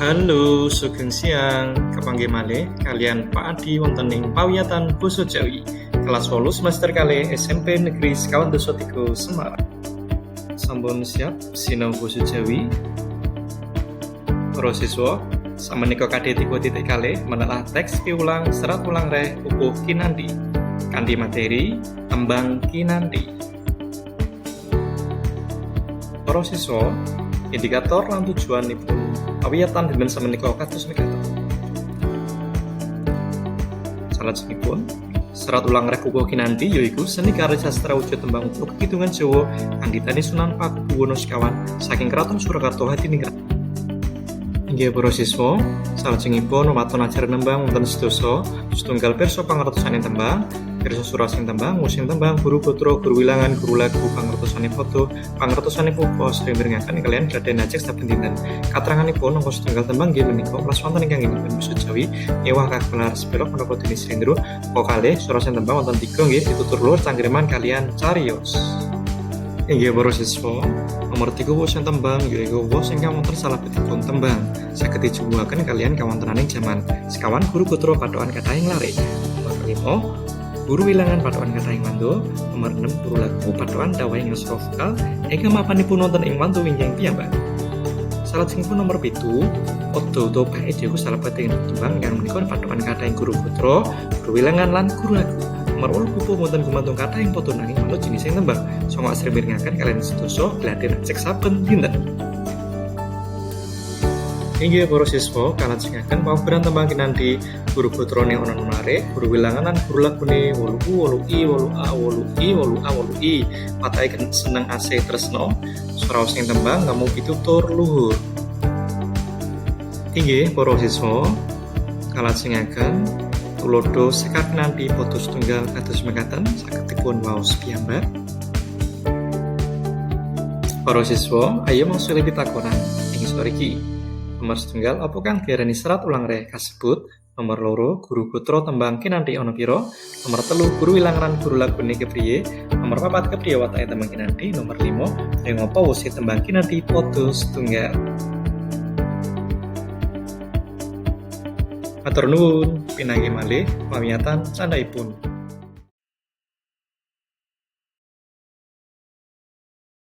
Halo, sugeng siang. Kepanggih malih kalian Pak Adi wonten ing pawiyatan Basa Jawi. Kelas 8 semester kalih SMP Negeri Sekawan Doso 3 Semarang. Sampun siap sinau Basa Jawi? Para siswa, samenika kadhe 3.0 menelah teks piulang serat ulang reh upuh kinanti. Kanthi materi tembang kinanti. Para siswa, indikator lan tujuanipun pawiyatan dinten samenika kados mekaten. Salajengipun, serat ulang reh upuh kinanti yaiku seni karya sastra wujud tembang untuk Kidungan Jawa anggitane Sunan Pakubuwono sekawan saking Kraton Surakarta Hadiningrat. Inggih para siswa, salajengipun waton ajaran nembang wonten sedasa setunggal pirsa pangertosaning tembang, pirsa surasing tembang, musim tembang, guru putra, guru wilangan, guru lagu, pangertosaning foto, pangertosaning pupo, sering mirengaken kalian Raden Ajeng saben dinten. Katranganipun angka setunggal tembang nggih menika kelas wonten ingkang inggih Basa Jawi, ewah kagelar sepelok menapa dene Srindro, kalih surasing tembang wonten 3 nggih ditutur lur cangkriman kalian cariyos. Inggih para siswa, nomor 3 wosing tembang yaiku wos ingkang wonten salebetipun tembang saged dijumengaken kalian kawontenaning jaman sekawan guru putra patokan kathahing lare. Nomor 5 guru wilangan patokan kathahing wanda. Nomor 6 guru lagu patokan dawuhing yusra vokal ingkang mapanipun wonten ing wantu winjing piyambak. Salajengipun nomor 7 odo utawa bait yaiku salebetipun tembang ingkang menika patokan kathahing guru putra, guru wilangan lan guru lagu. Nomor 8 pupuh wonten gumantung kathahing poto nanging manut jenising tembang. Songo asring mirengaken kalian sedasa gladir cek saben dinten. Inggih para siswa, kalajengaken paugeran tembang kinanti guru putrane ana nunare, guru wilangan lan guru lagune 8 8 8 patahe seneng asih tresno, suraosing tembang kamu pitutur luhur. Inggih para siswa, kalajengaken tulodo sekar kinanti poto setunggal kados mekaten saged dipun waos piyambak. Para siswa, ayo mangsuli pitakonan ing ngisor iki. Nomor setunggal apa kang diarani serat ulang reh kasebut? Nomor 2 guru putra tembang kinanti ana pira? Nomor 3 guru wilangan guru lagune kepriye? Nomor 4 kepriye watake tembang kinanti? Nomor 5 ing apa wuse tembang kinanti poto setunggal? Matur nuwun, pinanggih malih pamiyatan candhaipun.